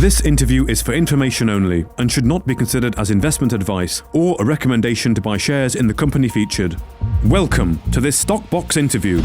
This interview is for information only and should not be considered as investment advice or a recommendation to buy shares in the company featured. Welcome to this Stock Box interview.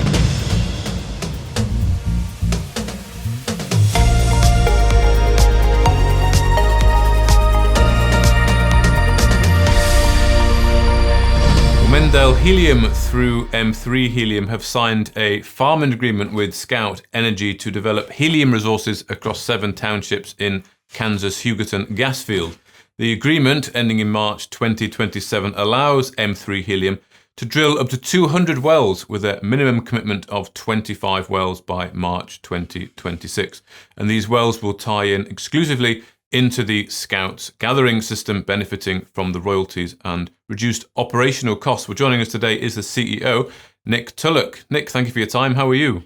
Mendell Helium through M3 Helium have signed a farming agreement with Scout Energy to develop helium resources across 7 townships in Kansas Hugoton Gas Field. The agreement, ending in March 2027, allows M3 Helium to drill up to 200 wells with a minimum commitment of 25 wells by March 2026. And these wells will tie in exclusively into the Scout gathering system, benefiting from the royalties and reduced operational costs. Well, joining us today is the CEO, Nick Tulloch. Nick, thank you for your time. How are you?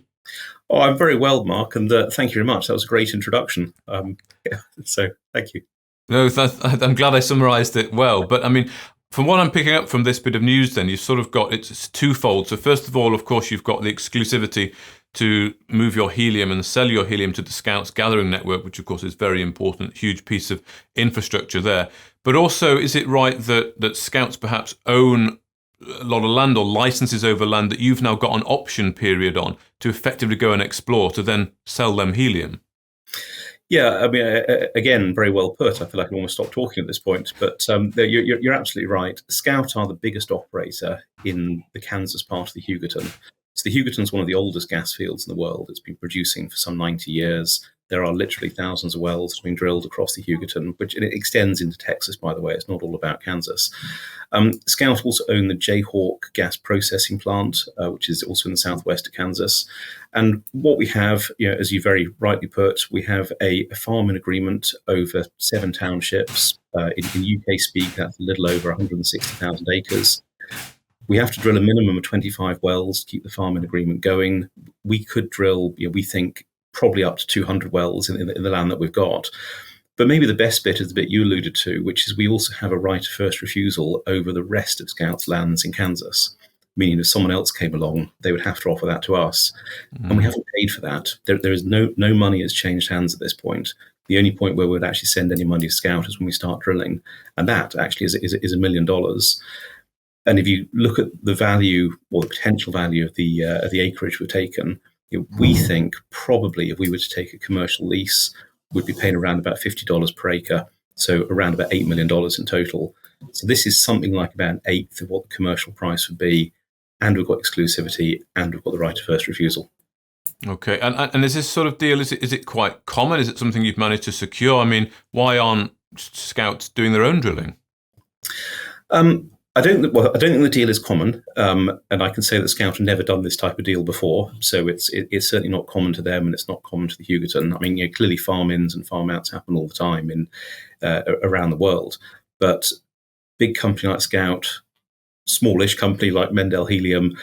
Oh, I'm very well, Mark, and thank you very much. That was a great introduction. So thank you. No, I'm glad I summarised it well. But I mean, from what I'm picking up from this bit of news, then you've sort of got it's twofold. So first of all, of course, you've got the exclusivity to move your helium and sell your helium to the Scouts gathering network, which of course is very important, huge piece of infrastructure there. But also, is it right that Scouts perhaps own a lot of land or licenses over land that you've now got an option period on to effectively go and explore to then sell them helium? Yeah, I mean, again, very well put. I feel like I almost stopped talking at this point, but you're absolutely right. Scout are the biggest operator in the Kansas part of the Hugoton. So the Hugoton is one of the oldest gas fields in the world. It's been producing for some 90 years. There are literally thousands of wells that have been drilled across the Hugoton, which it extends into Texas, by the way. It's not all about Kansas. Scout also own the Jayhawk gas processing plant, which is also in the southwest of Kansas. And what we have, as you very rightly put, we have a farming agreement over 7 townships. In UK speak, that's a little over 160,000 acres. We have to drill a minimum of 25 wells to keep the farming agreement going. We could drill, we think, probably up to 200 wells in the land that we've got. But maybe the best bit is the bit you alluded to, which is we also have a right of first refusal over the rest of Scout's lands in Kansas, meaning if someone else came along, they would have to offer that to us. And we haven't paid for that. There is no money has changed hands at this point. The only point where we'd actually send any money to Scout is when we start drilling. And that actually is $1 million. And if you look at the value or the potential value of the acreage we've taken, we think probably if we were to take a commercial lease, we'd be paying around about $50 per acre, so around about $8 million in total. So this is something like about an eighth of what the commercial price would be, and we've got exclusivity, and we've got the right of first refusal. Okay, and is this sort of deal, is it quite common? Is it something you've managed to secure? I mean, why aren't Scouts doing their own drilling? I don't think the deal is common, and I can say that Scout have never done this type of deal before, so it's certainly not common to them, and it's not common to the Hugoton. I mean, clearly farm-ins and farm-outs happen all the time in around the world, but big company like Scout, smallish company like Mendell Helium,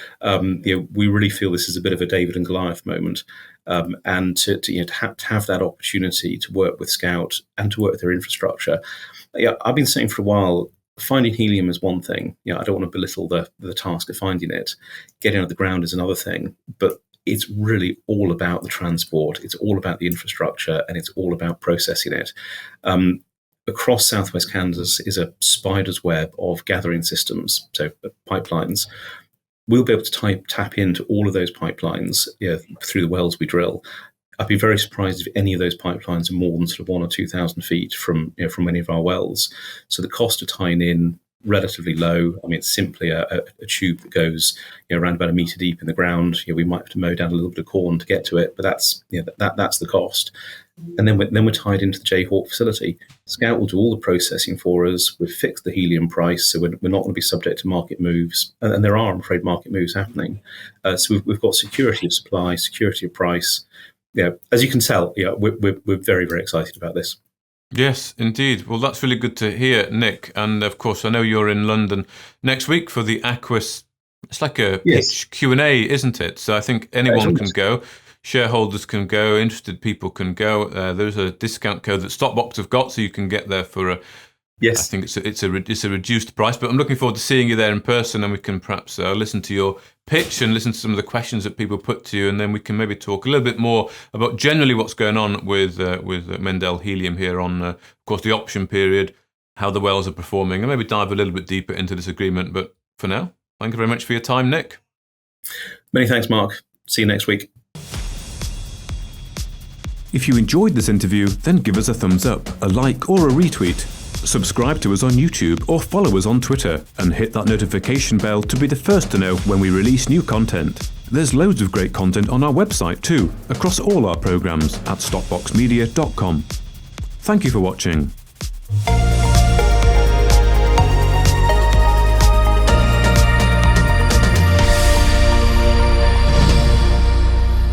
we really feel this is a bit of a David and Goliath moment, and to have that opportunity to work with Scout and to work with their infrastructure. I've been saying for a while, finding helium is one thing. I don't want to belittle the task of finding it. Getting out of the ground is another thing. But it's really all about the transport. It's all about the infrastructure, and it's all about processing it. Across southwest Kansas is a spider's web of gathering systems, so pipelines. We'll be able to tap into all of those pipelines through the wells we drill. I'd be very surprised if any of those pipelines are more than sort of 1,000 or 2,000 feet from any of our wells. So the cost of tying in relatively low. I mean, it's simply a tube that goes around about 1 meter deep in the ground. We might have to mow down a little bit of corn to get to it, but that's the cost. And then we're tied into the Jayhawk facility. Scout will do all the processing for us. We've fixed the helium price, so we're not going to be subject to market moves. And there are, I'm afraid, market moves happening. So we've got security of supply, security of price. As you can tell, we're very, very excited about this. Yes, indeed. Well, that's really good to hear, Nick. And of course, I know you're in London next week for the Aquis. It's like a pitch Q&A, isn't it? So I think anyone can go. Shareholders can go. Interested people can go. There's a discount code that Stockbox have got, so you can get there for Yes. I think it's a reduced price, but I'm looking forward to seeing you there in person, and we can perhaps listen to your pitch and listen to some of the questions that people put to you, and then we can maybe talk a little bit more about generally what's going on with Mendell Helium here on, of course, the option period, how the wells are performing, and maybe dive a little bit deeper into this agreement. But for now, thank you very much for your time, Nick. Many thanks, Mark. See you next week. If you enjoyed this interview, then give us a thumbs up, a like or a retweet. Subscribe to us on YouTube or follow us on Twitter and hit that notification bell to be the first to know when we release new content. There's loads of great content on our website too, across all our programs at stockboxmedia.com. Thank you for watching.